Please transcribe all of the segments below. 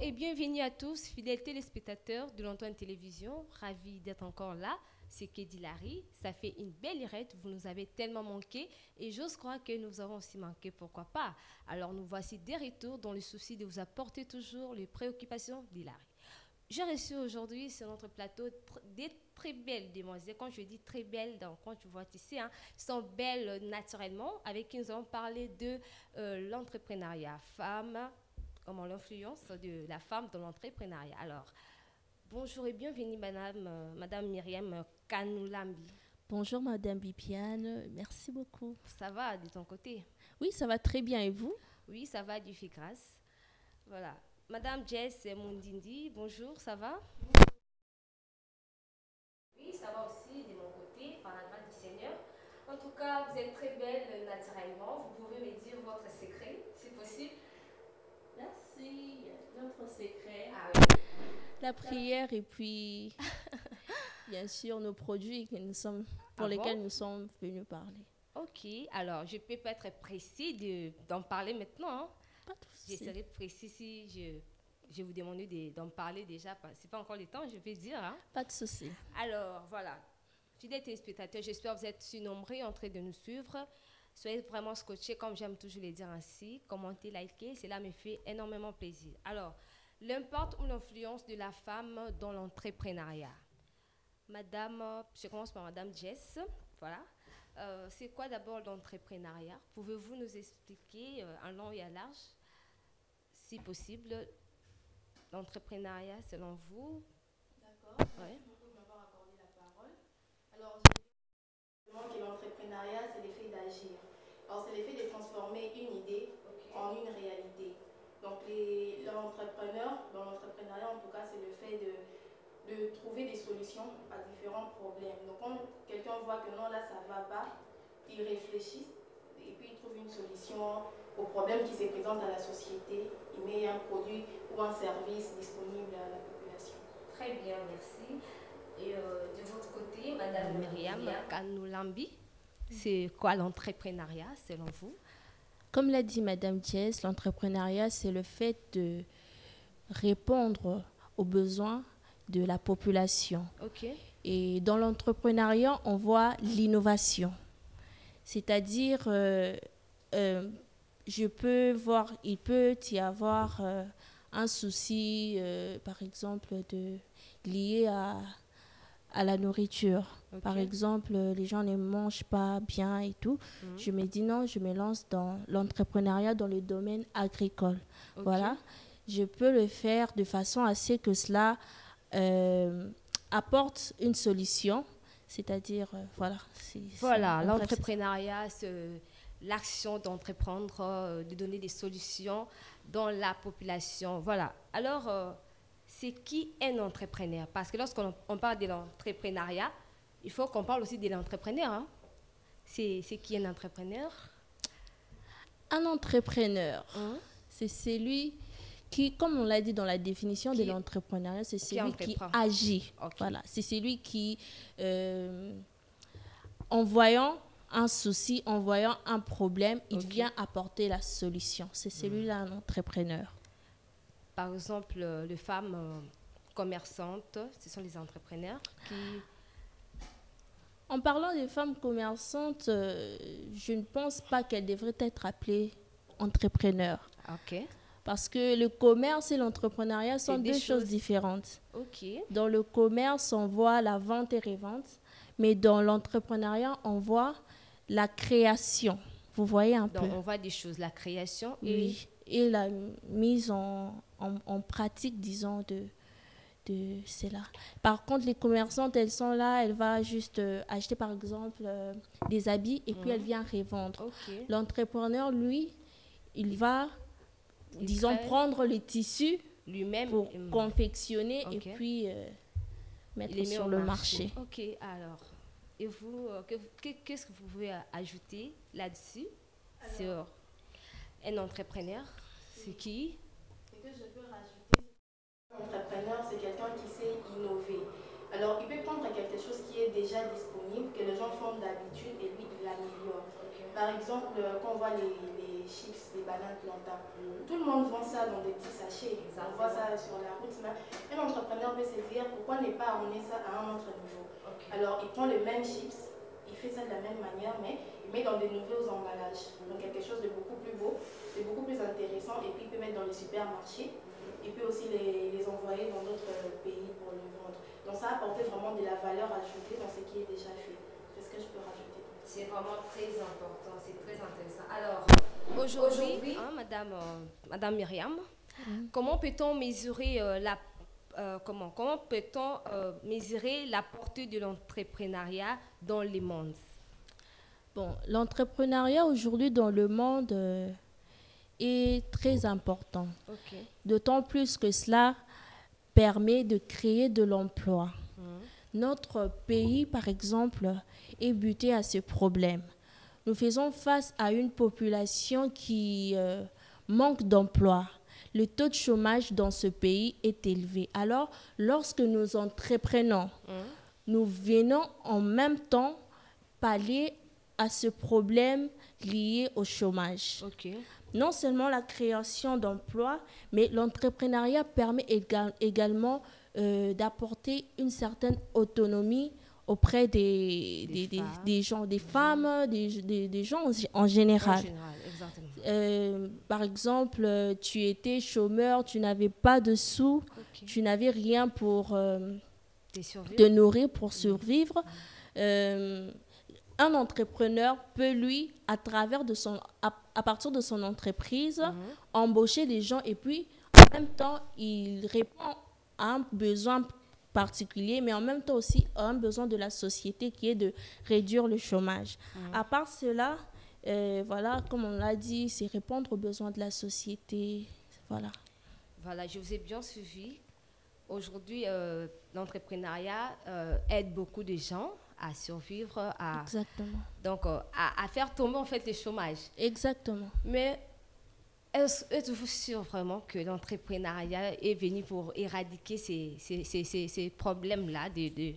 et bienvenue à tous, fidèles téléspectateurs de l'Antoine Télévision. Ravi d'être encore là. C'est Kedi Larry. Ça fait une belle irette. Vous nous avez tellement manqué et j'ose croire que nous avons aussi manqué. Pourquoi pas? Alors nous voici des retours dans le souci de vous apporter toujours les préoccupations d'Hilary. J'ai reçu aujourd'hui sur notre plateau des très belles demoiselles. Quand je dis très belles, donc, quand tu vois ici, hein, sont belles naturellement, avec qui nous allons parler de l'entrepreneuriat femme, comment l'influence de la femme dans l'entrepreneuriat. Alors, bonjour et bienvenue, Madame Myriam Kanoulambi. Bonjour Madame Bipiane, merci beaucoup. Ça va de ton côté? Oui, ça va très bien et vous? Oui, ça va, Dieu fait grâce. Voilà. Madame Jess Mundindi, bonjour, ça va? Oui, ça va aussi de mon côté, par la grâce du Seigneur. En tout cas, vous êtes très belle naturellement. Vous pouvez me dire votre secret, si possible? Merci. Notre secret, Ah oui. la prière et puis bien sûr nos produits pour Ah bon? lesquels nous sommes venus parler. Ok, alors je peux pas être précis d'en parler maintenant, hein. Pas de Je souci. serais précis si je vous demandais d'en parler déjà. C'est pas encore le temps, je vais dire, hein. Pas de souci. Alors, voilà. Fidèles téléspectateurs, j'espère que vous êtes nombreux en train de nous suivre. Soyez vraiment scotchés, comme j'aime toujours les dire ainsi. Commentez, likez, cela me fait énormément plaisir. Alors, l'impact ou l'influence de la femme dans l'entrepreneuriat. Madame, je commence par Madame Jess. Voilà. C'est quoi d'abord l'entrepreneuriat? Pouvez-vous nous expliquer en long et en large, si possible, l'entrepreneuriat selon vous? D'accord, Ouais. merci beaucoup de m'avoir accordé la parole. Alors, je dirais que l'entrepreneuriat, c'est l'effet d'agir. Alors, c'est l'effet de transformer une idée en une réalité. Donc, l'entrepreneur, dans l'entrepreneuriat, en tout cas, c'est le fait de trouver des solutions à différents problèmes. Donc, quand quelqu'un voit que non, là, ça ne va pas, il réfléchit et puis il trouve une solution au problème qui se présente à la société. Il met un produit ou un service disponible à la population. Très bien, merci. Et de votre côté, Madame Myriam Kanoulambi, c'est quoi l'entrepreneuriat selon vous? Comme l'a dit Madame Jess, l'entrepreneuriat, c'est le fait de répondre aux besoins de la population. Ok. Et dans l'entrepreneuriat, on voit l'innovation. C'est-à-dire, il peut y avoir un souci, par exemple, lié à la nourriture. Ok. Par exemple, les gens ne mangent pas bien et tout. Je me dis non, je me lance dans l'entrepreneuriat dans le domaine agricole. Ok. Voilà. Je peux le faire de façon à ce que cela apporte une solution. C'est-à-dire, voilà. Voilà, l'entrepreneuriat, c'est l'action d'entreprendre, de donner des solutions dans la population. Voilà. Alors, c'est qui est un entrepreneur? Parce que lorsqu'on parle de l'entrepreneuriat, il faut qu'on parle aussi de l'entrepreneur, hein. C'est qui un entrepreneur? Un entrepreneur, Hein? c'est celui qui, comme on l'a dit dans la définition de l'entrepreneuriat, c'est celui qui agit. Ok. Voilà, c'est celui qui, en voyant un souci, en voyant un problème, il vient apporter la solution. C'est celui-là un entrepreneur. Par exemple, les femmes commerçantes, ce sont les entrepreneurs qui... En parlant des femmes commerçantes, je ne pense pas qu'elles devraient être appelées entrepreneurs. Ok. Parce que le commerce et l'entrepreneuriat sont deux choses différentes. Ok. Dans le commerce, on voit la vente et revente, mais dans l'entrepreneuriat, on voit la création. Vous voyez un peu? On voit des choses, la création et la mise en pratique, disons, de cela. Par contre, les commerçantes, elles sont là, elles vont juste acheter, par exemple, des habits et puis elles viennent revendre. Okay. L'entrepreneur, lui, il va, disons, prendre le tissu lui-même pour confectionner et puis mettre sur le marché. Ok, alors, et vous, qu'est-ce que vous pouvez ajouter là-dessus sur un entrepreneur? C'est qui? Ce que je peux rajouter, un entrepreneur, c'est quelqu'un qui sait innover. Alors, il peut prendre quelque chose qui est déjà disponible, que les gens font d'habitude, et lui, il l'améliore. Par exemple, quand on voit les chips, les bananes plantains, tout le monde vend ça dans des petits sachets. On voit ça sur la route. Mais un entrepreneur peut se dire, pourquoi ne pas amener ça à un autre niveau? Alors, il prend les mêmes chips, il fait ça de la même manière, mais il met dans de nouveaux emballages. Donc, quelque chose de beaucoup plus beau, de beaucoup plus intéressant, et puis il peut mettre dans les supermarchés. Il peut aussi les envoyer dans d'autres pays pour le vendre. Donc ça a apporté vraiment de la valeur ajoutée dans ce qui est déjà fait. C'est ce que je peux rajouter. C'est vraiment très important, c'est très intéressant. Alors, Aujourd'hui, hein, Madame Myriam, comment peut-on mesurer comment peut-on mesurer la portée de l'entrepreneuriat dans le monde? Bon, l'entrepreneuriat aujourd'hui dans le monde est très important. Ok. D'autant plus que cela permet de créer de l'emploi. Notre pays, par exemple, est buté à ce problème. Nous faisons face à une population qui manque d'emploi. Le taux de chômage dans ce pays est élevé. Alors, lorsque nous entreprenons, nous venons en même temps pallier à ce problème lié au chômage. Ok. Non seulement la création d'emplois, mais l'entrepreneuriat permet également d'apporter une certaine autonomie auprès des gens, des femmes, des gens en général. En général, exactement. Par exemple, tu étais chômeur, tu n'avais pas de sous, tu n'avais rien pour te nourrir, pour survivre. Un entrepreneur peut, lui, à partir de son entreprise, embaucher des gens et puis, en même temps, il répond à un besoin particulier, mais en même temps aussi à un besoin de la société qui est de réduire le chômage. À part cela, voilà, comme on l'a dit, c'est répondre aux besoins de la société. Voilà. Voilà, je vous ai bien suivi. Aujourd'hui, l'entrepreneuriat aide beaucoup de gens à survivre, Exactement. Donc, à faire tomber en fait le chômage. Exactement. Mais êtes-vous sûr vraiment que l'entrepreneuriat est venu pour éradiquer ces problèmes-là de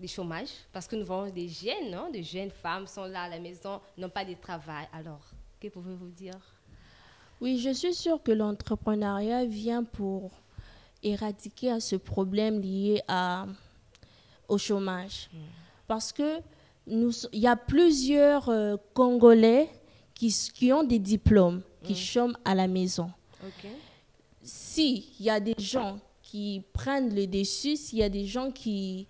chômage? Parce que nous voyons des jeunes, non? Des jeunes femmes sont là à la maison, n'ont pas de travail. Alors, que pouvez-vous dire? Oui, je suis sûre que l'entrepreneuriat vient pour éradiquer à ce problème lié au chômage. Parce que il y a plusieurs Congolais qui ont des diplômes, qui chôment à la maison. S'il y a des gens qui prennent le dessus, s'il y a des gens qui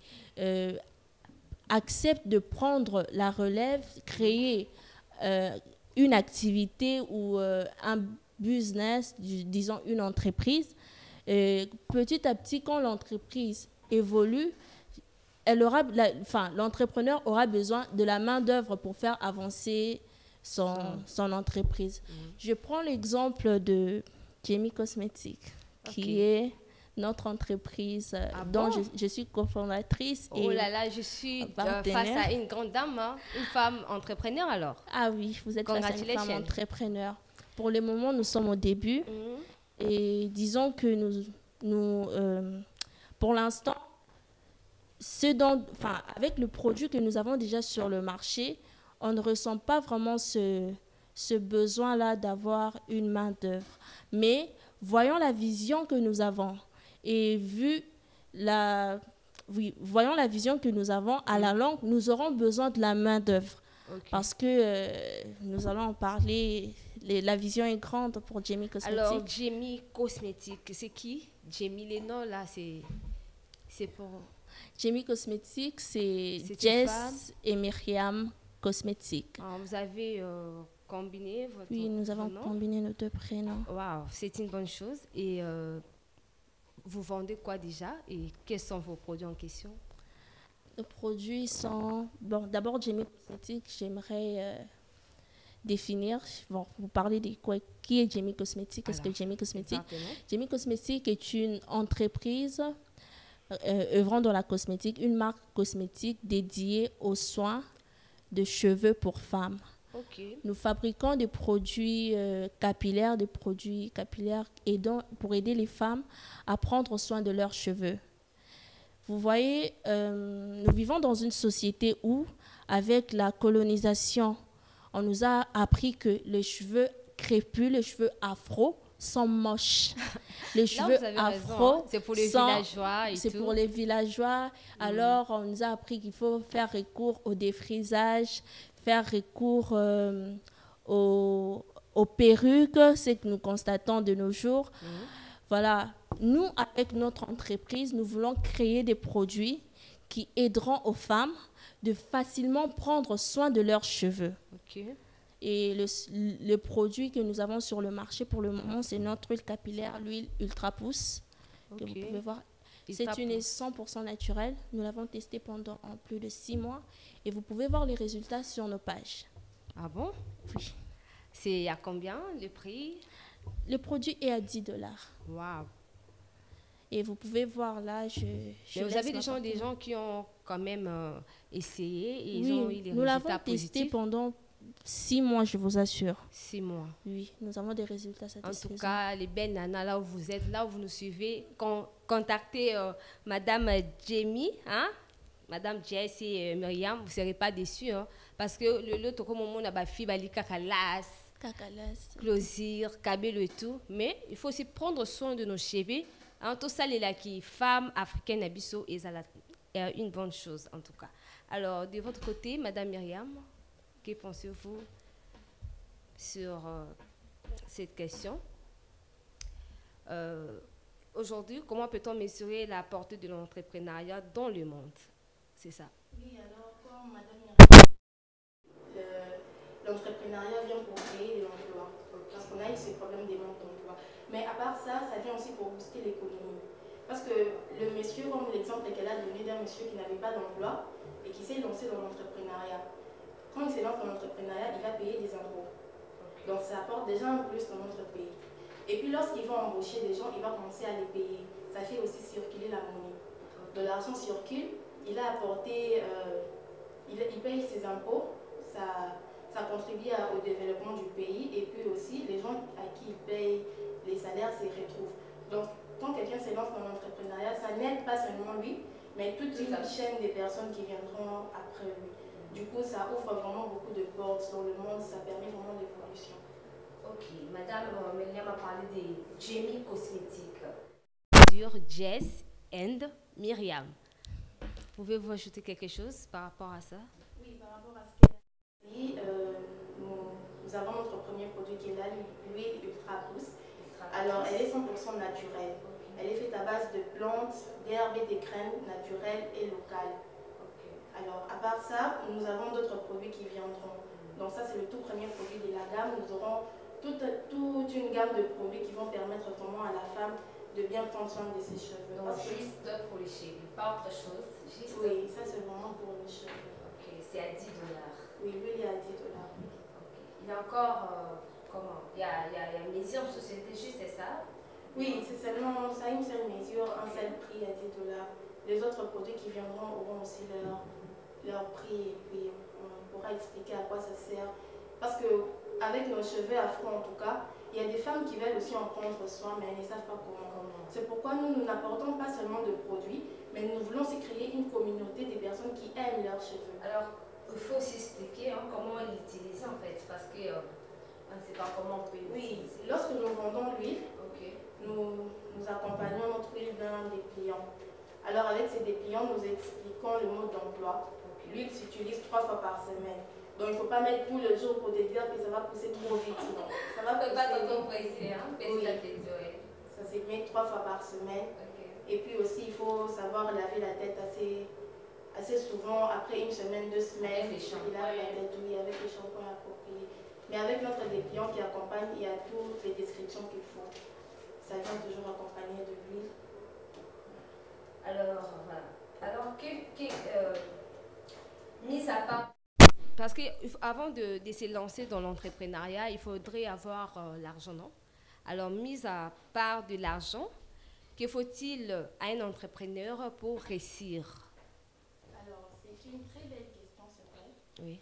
acceptent de prendre la relève, créer une activité ou un business, disons une entreprise, petit à petit, quand l'entreprise évolue, l'entrepreneur aura besoin de la main-d'œuvre pour faire avancer son entreprise. Je prends l'exemple de Jamie Cosmetics, qui est notre entreprise dont je suis cofondatrice. Oh là là, je suis face à une grande dame, hein, une femme entrepreneur alors. Ah oui, vous êtes face à une femme entrepreneur. Pour le moment, nous sommes au début. Et disons que pour l'instant, avec le produit que nous avons déjà sur le marché, on ne ressent pas vraiment ce besoin-là d'avoir une main-d'œuvre. Mais voyons la vision que nous avons. Et voyons la vision que nous avons, à la longue, nous aurons besoin de la main-d'œuvre. Parce que nous allons en parler. La vision est grande pour Jamie Cosmetics. Alors, Jamie Cosmetics, c'est qui? Jamie, les noms là, c'est pour... Jamie Cosmetics, c'est Jess et Myriam Cosmetics. Vous avez combiné votre Oui, nous avons combiné nos deux prénoms. Waouh, c'est une bonne chose. Et vous vendez quoi déjà? Et quels sont vos produits en question? Nos produits sont... Bon, d'abord, Jamie Cosmetics, j'aimerais définir, vous parler de quoi, qui est Jamie Cosmetics, qu'est-ce que Jamie Cosmetics? Jamie Cosmetics est une entreprise œuvrant dans la cosmétique, une marque cosmétique dédiée aux soins de cheveux pour femmes. Nous fabriquons des produits capillaires, pour aider les femmes à prendre soin de leurs cheveux. vous voyez, nous vivons dans une société où, avec la colonisation, on nous a appris que les cheveux crépus, les cheveux afro sont moches. Les Là, cheveux vous avez afro, raison, hein. C'est pour les sont- villageois et c'est tout. pour les villageois. Alors, on nous a appris qu'il faut faire recours au défrisage, faire recours aux perruques, ce que nous constatons de nos jours. Voilà, nous, avec notre entreprise, nous voulons créer des produits qui aideront aux femmes de facilement prendre soin de leurs cheveux. Ok. Et le produit que nous avons sur le marché pour le moment, c'est notre huile capillaire, l'huile Ultra Pousse, que vous Ok. pouvez voir. Ultra C'est une Pousse. 100% naturelle. Nous l'avons testée pendant plus de 6 mois et vous pouvez voir les résultats sur nos pages. Ah bon? Oui. C'est à combien le prix? Le produit est à $10. Waouh. Et vous pouvez voir là, Mais vous laisse avez ma des partie. gens qui ont quand même essayé et ils Oui, ont eu des nous l'avons résultats testé positifs. pendant 6 mois, je vous assure. 6 mois. Oui, nous avons des résultats En satisfaisants. tout cas, les belles nanas, là où vous êtes, là où vous nous suivez, contactez Madame Jamie, hein? Madame Jess et Myriam, vous ne serez pas déçus, hein? Parce que l'autre, comme on a fille, bali kakalas, Cacalas. closir, cabello et tout. Mais il faut aussi prendre soin de nos cheveux. En tout ça, les là qui femmes africaines abisso et une bonne chose en tout cas. Alors, de votre côté, Madame Myriam, que pensez-vous sur cette question? Aujourd'hui, comment peut-on mesurer la portée de l'entrepreneuriat dans le monde? C'est ça. Oui, alors comme Madame Myriam, l'entrepreneuriat vient pour créer de l'emploi, parce qu'on a eu ce problème des manques d'emploi. Mais à part ça, ça vient aussi pour booster l'économie. Parce que le monsieur, comme l'exemple qu'elle a donné d'un monsieur qui n'avait pas d'emploi et qui s'est lancé dans l'entrepreneuriat. Quand il se lance dans l'entrepreneuriat, il va payer des impôts. Donc ça apporte déjà un plus dans notre pays. Et puis lorsqu'il va embaucher des gens, il va commencer à les payer. Ça fait aussi circuler la monnaie. De l'argent circule, il a apporté, il paye ses impôts, ça contribue au développement du pays et puis aussi les gens à qui il paye les salaires s'y retrouvent. Donc quand quelqu'un se lance dans l'entrepreneuriat, ça n'aide pas seulement lui, mais toute une chaîne de personnes qui viendront après lui. Du coup, ça ouvre vraiment beaucoup de portes dans le monde, ça permet vraiment l'évolution. Ok, Madame Myriam a parlé des Jamie Cosmétiques. Sur Jess and Myriam. Pouvez-vous ajouter quelque chose par rapport à ça? Oui, par rapport à ce qu'elle a dit, nous avons notre premier produit qui est là, l'huile Ultra Pousse. Alors, elle est 100% naturelle. Elle est faite à base de plantes, d'herbes et des graines naturelles et locales. Alors, à part ça, nous avons d'autres produits qui viendront. Donc ça, c'est le tout premier produit de la gamme. Nous aurons toute une gamme de produits qui vont permettre vraiment à la femme de bien prendre soin de ses cheveux. Donc, juste pour les cheveux, pas autre chose. Juste oui, ça c'est vraiment pour les cheveux. Ok, c'est à $10. Oui, lui, il est à $10. Ok. Il y a encore, comment? Il y a mesure société, juste c'est ça? Oui, c'est seulement, ça a une seule mesure, un seul prix à $10. Les autres produits qui viendront auront aussi leur prix et puis on pourra expliquer à quoi ça sert. Parce que avec nos cheveux afro en tout cas, il y a des femmes qui veulent aussi en prendre soin mais elles ne savent pas comment. C'est pourquoi nous n'apportons pas seulement de produits, mais nous voulons aussi créer une communauté des personnes qui aiment leurs cheveux. Alors, il faut aussi expliquer comment l'utiliser en fait, parce que on ne sait pas comment on peut l'utiliser. Oui, lorsque nous vendons l'huile, okay, nous accompagnons notre huile d'un dépliant. Alors avec ces dépliants, nous expliquons le mode d'emploi. Okay. L'huile s'utilise 3 fois par semaine. Donc il ne faut pas mettre tout le jour pour te dire que ça va pousser trop vite. Non. Ça va pousser pas trop pressé, hein? Petit à petit, ouais. Ça se met 3 fois par semaine. Okay. Et puis aussi, il faut savoir laver la tête assez souvent, après une semaine, 2 semaines. Avec les shampoings. Il lave la tête, oui, avec les shampoings appropriés. Mais avec notre dépliant qui accompagne, il y a toutes les descriptions qu'il faut. Ça vient toujours accompagné de l'huile. Alors, voilà. Alors, mis à part... Parce qu'avant de se lancer dans l'entrepreneuriat, il faudrait avoir l'argent, non? Alors, mis à part de l'argent, que faut-il à un entrepreneur pour réussir? Alors, c'est une très belle question, c'est vrai. Oui.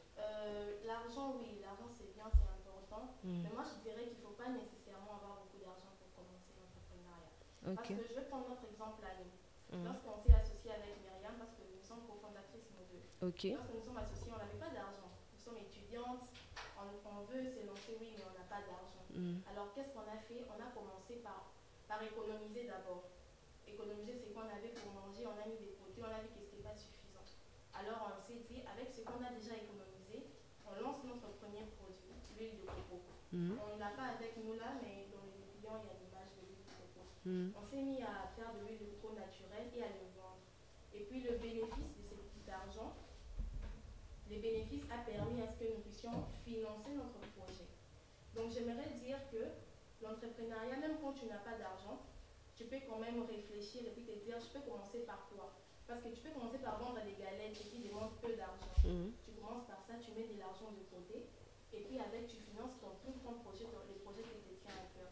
L'argent, oui, l'argent c'est bien, c'est important. Mais moi, je dirais qu'il ne faut pas nécessairement avoir beaucoup d'argent pour commencer l'entrepreneuriat. Okay. Parce que je vais prendre notre exemple à nous. Lorsqu'on s'est associé avec Myriam, parce que nous sommes cofondatrices nous deux, Ok. lorsque nous sommes associés, on n'avait pas d'argent. Nous sommes étudiantes, on veut se lancer, oui, mais on n'a pas d'argent. Alors qu'est-ce qu'on a fait? On a commencé par économiser d'abord. Économiser, c'est qu'on avait pour manger, on a mis des côtés, on a vu que ce n'était pas suffisant. Alors on s'est dit, avec ce qu'on a déjà économisé, on lance notre premier produit, l'huile de coco. On ne l'a pas avec nous là, mais dans les clients, il y a l'image de l'huile de coco. On s'est mis à faire de l'huile de coco naturelle et à le vendre. Et puis le bénéfice de ce petit argent, les bénéfices a permis à ce que nous puissions financer notre projet. Donc j'aimerais dire que l'entrepreneuriat, même quand tu n'as pas d'argent, tu peux quand même réfléchir et puis te dire, je peux commencer par quoi? Parce que tu peux commencer par vendre des galettes qui demandent peu d'argent. Tu commences par ça, tu mets de l'argent de côté et puis avec, tu finances tout ton projet, les projets qui te tiennent à cœur.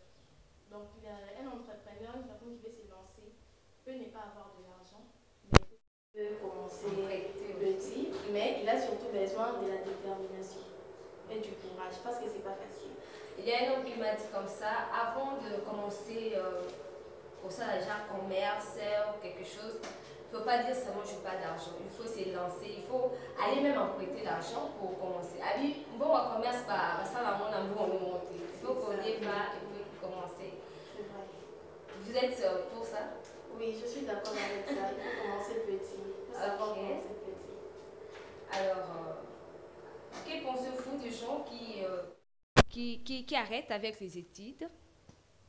Donc un entrepreneur, une personne qui veut se lancer, peut ne pas avoir de l'argent, mais peut commencer petit, mais il a surtout besoin de la détermination et du courage parce que c'est pas facile. Il y a un homme qui m'a dit comme ça, avant de commencer pour ça, déjà commerce ou quelque chose, il ne faut pas dire seulement je n'ai pas d'argent. Il faut se lancer, il faut aller même emprunter l'argent pour commencer. Abi, bon, on commerce par ça, là, on a bon monter. Il faut qu'on y va et puis commencer. C'est vrai. Vous êtes pour ça? Oui, je suis d'accord avec ça. Il faut commencer petit. Il faut savoir commencer petit. Alors, que pensez-vous des gens qui arrêtent avec les études,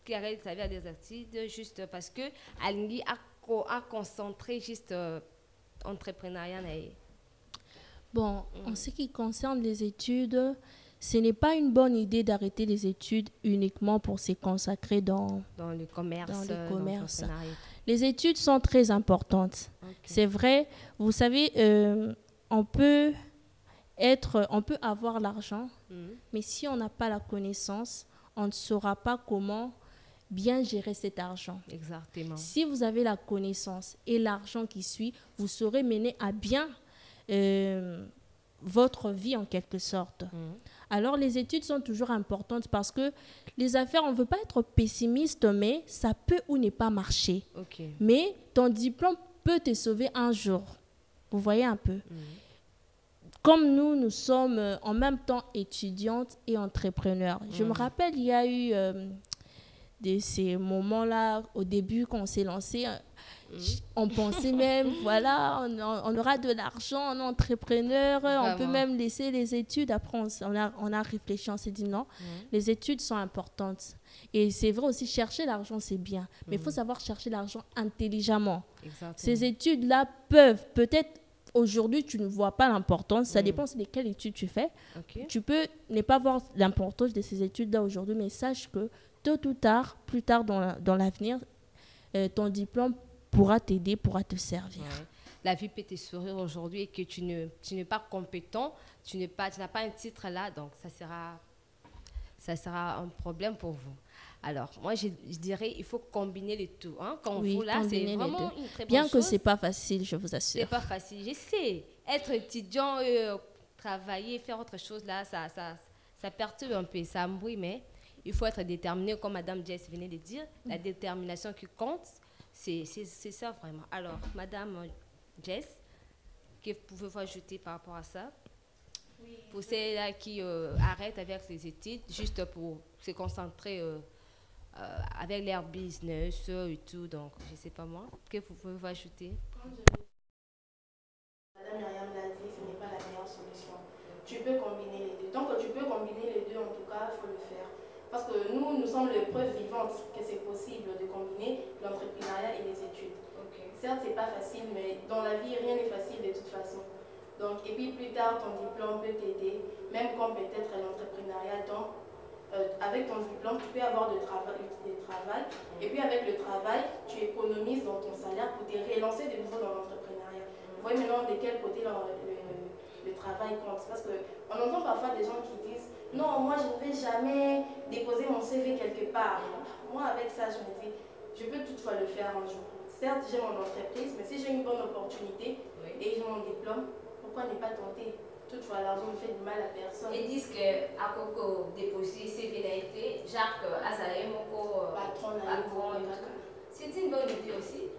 qui arrêtent avec les études juste parce que Alingi a concentré juste entrepreneuriat. Bon, en ce qui concerne les études, ce n'est pas une bonne idée d'arrêter les études uniquement pour se consacrer dans le commerce. Les études sont très importantes. Okay. C'est vrai, vous savez, on peut avoir l'argent, mais si on n'a pas la connaissance, on ne saura pas comment bien gérer cet argent. Exactement. Si vous avez la connaissance et l'argent qui suit, vous saurez mener à bien votre vie en quelque sorte. Alors les études sont toujours importantes parce que les affaires, on ne veut pas être pessimiste, mais ça peut ou ne pas marcher. Okay. Mais ton diplôme peut te sauver un jour. Vous voyez un peu. Comme nous sommes en même temps étudiantes et entrepreneurs. Je me rappelle, il y a eu de ces moments-là, au début, quand on s'est lancé, on pensait même, voilà, on aura de l'argent, on est entrepreneur, on peut même laisser les études. Après, on a réfléchi, on s'est dit non, les études sont importantes. Et c'est vrai aussi, chercher l'argent, c'est bien. Mais il faut savoir chercher l'argent intelligemment. Exactement. Ces études-là peuvent peut-être... Aujourd'hui, tu ne vois pas l'importance. Ça dépend de quelles études tu fais. Okay. Tu peux ne pas voir l'importance de ces études-là aujourd'hui, mais sache que tôt ou tard, plus tard dans l'avenir, ton diplôme pourra t'aider, pourra te servir. Ouais. La vie peut te sourire aujourd'hui et que tu n'es pas compétent, tu n'as pas un titre là, donc ça sera un problème pour vous. Alors, moi, je dirais il faut combiner les tout. Hein. Comme vous, là, c'est vraiment une très bonne chose. Bien que ce n'est pas facile, je vous assure. Ce n'est pas facile, je sais. Être étudiant, travailler, faire autre chose, là, ça perturbe un peu, ça embrouille, mais il faut être déterminé, comme Madame Jess venait de dire. La détermination qui compte, c'est ça vraiment. Alors, Madame Jess, que pouvez-vous ajouter par rapport à ça? Oui. Pour celles-là qui arrêtent avec les études, juste pour se concentrer avec leur business et tout, donc je ne sais pas moi, que vous pouvez ajouter? Madame Myriam l'a dit, ce n'est pas la meilleure solution. Tu peux combiner les deux. Donc tu peux combiner les deux, en tout cas, il faut le faire. Parce que nous sommes les preuves vivantes que c'est possible de combiner l'entrepreneuriat et les études. Okay. Certes, ce n'est pas facile, mais dans la vie, rien n'est facile de toute façon. Donc, et puis plus tard, ton diplôme peut t'aider, même comme peut-être l'entrepreneuriat. Donc, avec ton diplôme, tu peux avoir du travail. Et puis avec le travail, tu économises dans ton salaire pour te relancer de nouveau dans l'entrepreneuriat. Vous voyez maintenant de quel côté le travail compte. Parce qu'on entend parfois des gens qui disent « Non, moi je ne vais jamais déposer mon CV quelque part. » Moi avec ça, je me dis « Je peux toutefois le faire un jour. » Certes, j'ai mon entreprise, mais si j'ai une bonne opportunité et j'ai mon diplôme, pourquoi ne pas tenter? Toutefois, l'argent ne fait du mal à personne. Ils disent que à Coco déposé CV été, Jacques Azalaï, mon patron. C'est une bonne idée aussi.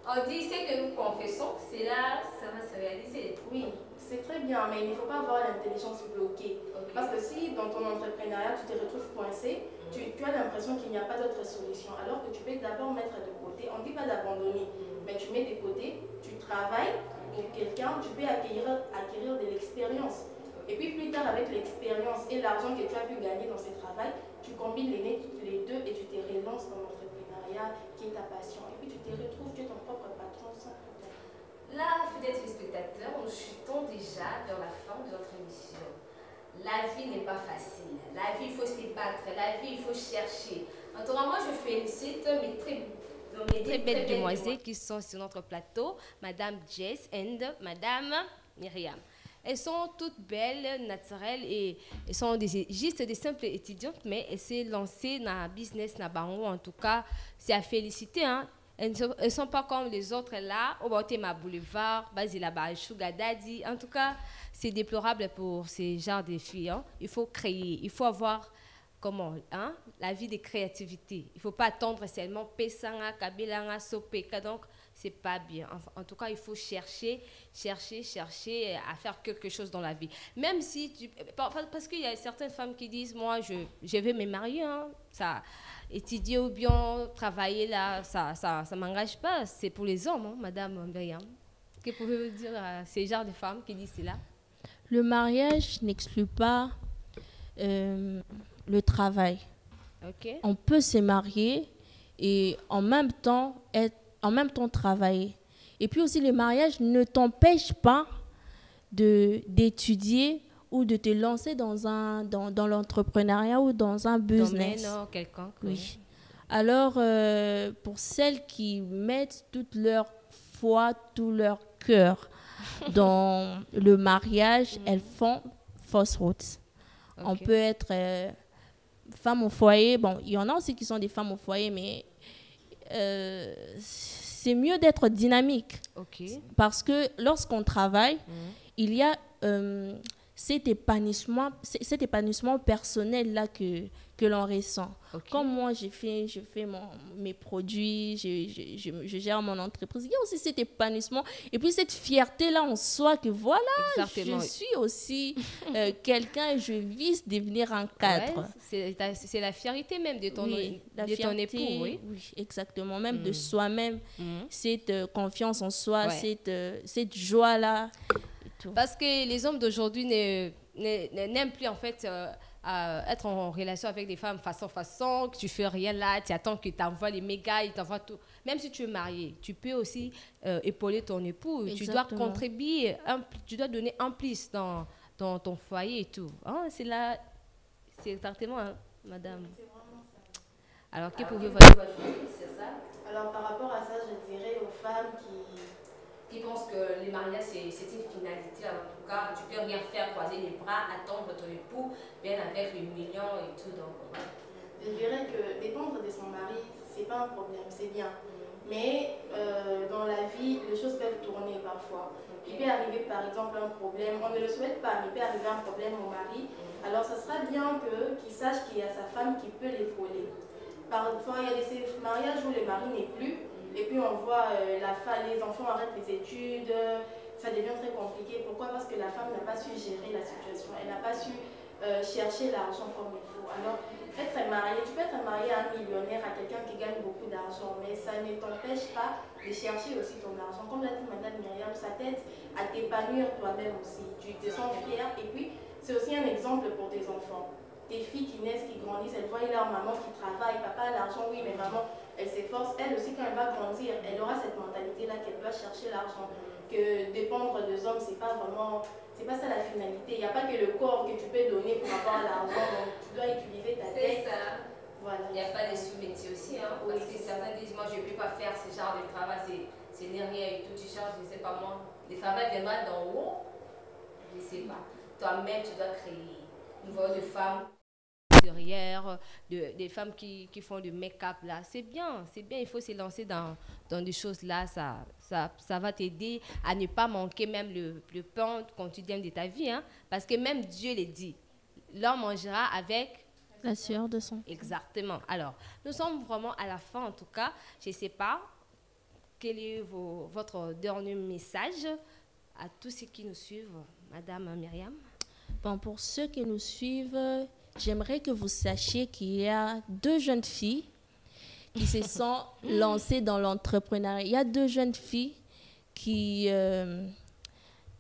On dit, c'est que nous confessons, c'est là, ça va se réaliser. Oui, c'est très bien, mais il ne faut pas avoir l'intelligence bloquée. Okay. Parce que si dans ton entrepreneuriat, tu te retrouves coincé, tu as l'impression qu'il n'y a pas d'autre solution. Alors que tu peux d'abord mettre de côté, on ne dit pas d'abandonner, mais tu mets de côté, tu travailles pour quelqu'un, tu peux acquérir de l'expérience. Et puis plus tard, avec l'expérience et l'argent que tu as pu gagner dans ce travail, tu combines les deux et tu te relances dans l'entrepreneuriat qui est ta passion. Et puis tu te retrouves, tu es ton propre patron sans problème. Là, fidèles téléspectateurs, nous chutons déjà vers la fin de notre émission. La vie n'est pas facile. La vie, il faut se battre. La vie, il faut chercher. En tout cas, moi, je félicite mes très belles demoiselles qui sont sur notre plateau, Madame Jess et Madame Myriam. Elles sont toutes belles, naturelles et elles sont juste des simples étudiantes, mais elles s'est lancées dans le business, dans Bango. En tout cas, c'est à féliciter. Hein. Elles ne sont pas comme les autres là, au Bautema Boulevard, Basila Sugar Daddy. En tout cas, c'est déplorable pour ces genres de filles. Hein. Il faut créer, il faut avoir la vie de créativité. Il ne faut pas attendre seulement Pesanga, Kabelanga, Sopeka. Donc, c'est pas bien. En tout cas, il faut chercher à faire quelque chose dans la vie. Même si parce qu'il y a certaines femmes qui disent, moi, je vais me marier, hein, ça, étudier ou bien travailler là, ça m'engage pas. C'est pour les hommes, hein, Madame Myriam. Que pouvez-vous dire à ces genres de femmes qui disent cela? Le mariage n'exclut pas le travail. Okay. On peut se marier et en même temps travailler. Et puis aussi, le mariage ne t'empêche pas d'étudier ou de te lancer dans l'entrepreneuriat ou dans un business. Domaine quelconque. Oui. Alors, pour celles qui mettent toute leur foi, tout leur cœur dans le mariage, elles font fausse route. Okay. On peut être femme au foyer. Bon, il y en a aussi qui sont des femmes au foyer, mais c'est mieux d'être dynamique. Okay. Parce que lorsqu'on travaille, il y a cet épanouissement personnel là que l'on ressent. Okay. Comme moi, je fais mes produits, je gère mon entreprise. Il y a aussi cet épanouissement et puis cette fierté-là en soi que voilà, exactement. Je suis aussi quelqu'un et je vise devenir un cadre. Ouais, c'est la fierté même de ton, ton époux. Oui, exactement. Même de soi-même, cette confiance en soi, cette joie-là. Parce que les hommes d'aujourd'hui n'aiment plus en fait être en relation avec des femmes façon, que tu fais rien là, tu attends qu'ils t'envoient les mégas, ils t'envoient tout. Même si tu es marié, tu peux aussi épauler ton époux. Exactement. Tu dois contribuer, tu dois donner un plus dans ton foyer et tout. Hein, c'est exactement, hein, madame. C'est vraiment ça. Alors, que pouvez-vous ajouter sur ça? Alors, par rapport à ça, je dirais aux femmes qui pensent que les mariages, c'est une finalité. En tout cas, tu peux rien faire, croiser les bras, attendre ton époux, bien avec les millions et tout. Donc, je dirais que dépendre de son mari, c'est pas un problème, c'est bien. Mais dans la vie, les choses peuvent tourner parfois. Il peut arriver par exemple un problème, on ne le souhaite pas, mais il peut arriver un problème au mari. Alors, ce sera bien qu'il sache qu'il y a sa femme qui peut l'épauler. Parfois, il y a des mariages où le mari n'est plus. Et puis on voit les enfants arrêtent les études, ça devient très compliqué. Pourquoi? Parce que la femme n'a pas su gérer la situation, elle n'a pas su chercher l'argent comme il faut. Alors, être marié, tu peux être marié à un millionnaire, à quelqu'un qui gagne beaucoup d'argent, mais ça ne t'empêche pas de chercher aussi ton argent. Comme l'a dit Madame Myriam, ça t'aide à t'épanouir toi-même aussi. Tu te sens fière et puis c'est aussi un exemple pour tes enfants. Tes filles qui naissent, qui grandissent, elles voient leur maman qui travaille, papa a l'argent, oui, mais maman, elle s'efforce. Elle aussi, quand elle va grandir, elle aura cette mentalité-là qu'elle doit chercher l'argent. Que dépendre des hommes, c'est pas ça la finalité. Il n'y a pas que le corps que tu peux donner pour avoir l'argent, donc tu dois utiliser ta tête. C'est ça. Voilà. Il n'y a pas de sous-métier aussi, hein, oui, parce que certains disent, moi je ne peux pas faire ce genre de travail, c'est rien et tout, tu cherches, je ne sais pas moi. Le travail viendra d'en haut, je ne sais pas. Toi-même, tu dois créer. Une voix de femme. Des femmes qui font du make-up là, c'est bien, il faut se lancer dans des choses là, ça va t'aider à ne pas manquer même le pain quotidien de ta vie, hein, parce que même Dieu le dit, l'homme mangera avec la sueur de son. Exactement. Alors, nous sommes vraiment à la fin en tout cas, je ne sais pas, quel est votre dernier message à tous ceux qui nous suivent, Madame Myriam? Bon, pour ceux qui nous suivent, j'aimerais que vous sachiez qu'il y a 2 jeunes filles qui se sont lancées dans l'entrepreneuriat. Il y a 2 jeunes filles qui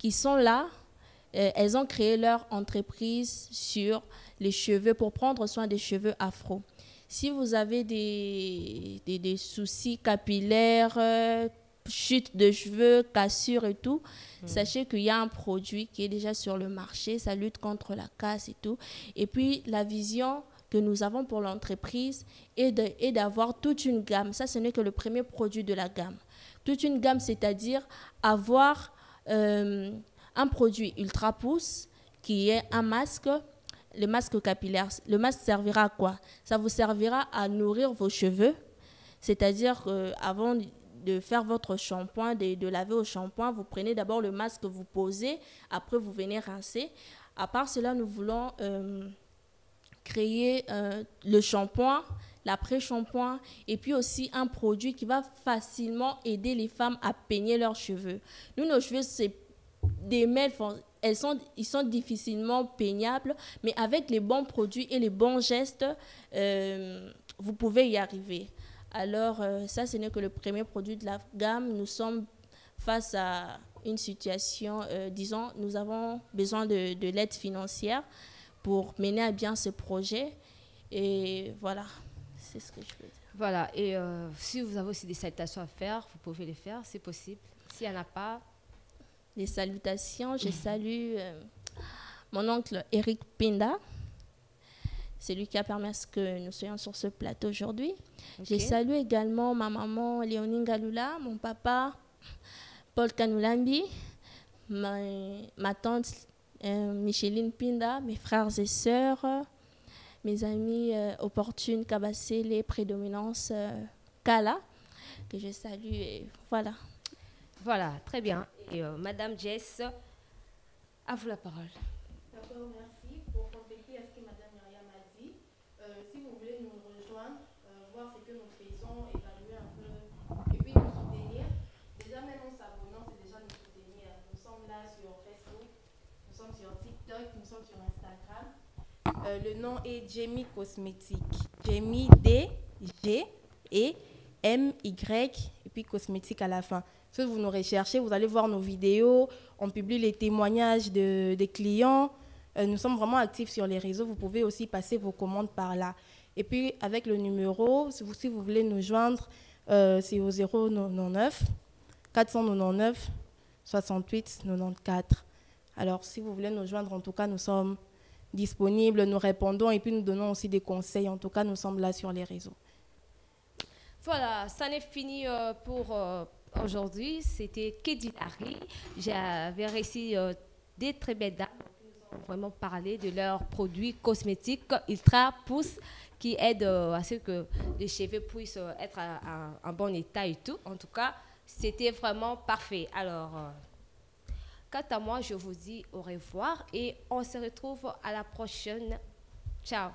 sont là. Elles ont créé leur entreprise sur les cheveux, pour prendre soin des cheveux afro. Si vous avez des soucis capillaires, chute de cheveux, cassure et tout, sachez qu'il y a un produit qui est déjà sur le marché, ça lutte contre la casse et tout. Et puis, la vision que nous avons pour l'entreprise est d'avoir toute une gamme. Ça, ce n'est que le premier produit de la gamme. Toute une gamme, c'est-à-dire avoir un produit ultra pousse qui est un masque, le masque capillaire. Le masque servira à quoi? Ça vous servira à nourrir vos cheveux, c'est-à-dire qu'avant de faire votre shampoing, de laver au shampoing, vous prenez d'abord le masque que vous posez, après vous venez rincer. À part cela, nous voulons créer le shampoing, l'après-shampoing, et puis aussi un produit qui va facilement aider les femmes à peigner leurs cheveux. Nous, nos cheveux, c'est des mêles, ils sont difficilement peignables, mais avec les bons produits et les bons gestes, vous pouvez y arriver. Alors, ça, ce n'est que le premier produit de la gamme. Nous sommes face à une situation, disons, nous avons besoin de l'aide financière pour mener à bien ce projet. Et voilà, c'est ce que je veux dire. Voilà, et si vous avez aussi des salutations à faire, vous pouvez les faire, c'est possible. S'il n'y en a pas... Des salutations, je salue mon oncle Eric Pinda. C'est lui qui a permis à ce que nous soyons sur ce plateau aujourd'hui. Okay. Je salue également ma maman Léonie Galula, mon papa Paul Kanoulambi, ma tante Micheline Pinda, mes frères et sœurs, mes amis Opportune Kabasele, Prédominance Kala, que je salue. Et voilà. Voilà, très bien. Et Madame Jess, à vous la parole. D'accord, merci. Pour compléter à ce que Madame Myriam a dit, si vous voulez nous rejoindre, voir ce que nous faisons, évaluer un peu, et puis nous soutenir, déjà même en s'abonnant, c'est déjà nous soutenir. Nous sommes là sur Facebook, nous sommes sur TikTok, nous sommes sur Instagram. Le nom est Jamie Cosmétique. Jamie D-G-E-M-Y, et puis cosmétique à la fin. Si vous nous recherchez, vous allez voir nos vidéos, on publie les témoignages des clients. Nous sommes vraiment actifs sur les réseaux, vous pouvez aussi passer vos commandes par là. Et puis avec le numéro, si vous voulez nous joindre, c'est au 099 499 68 94. Alors si vous voulez nous joindre, en tout cas nous sommes disponibles, nous répondons et puis nous donnons aussi des conseils. En tout cas nous sommes là sur les réseaux. Voilà, ça n'est fini pour... Aujourd'hui, c'était Kedi Larry. J'avais reçu des très belles dames qui nous ont vraiment parlé de leurs produits cosmétiques Ultra Pousse qui aident à ce que les cheveux puissent être en bon état et tout. En tout cas, c'était vraiment parfait. Alors, quant à moi, je vous dis au revoir et on se retrouve à la prochaine. Ciao.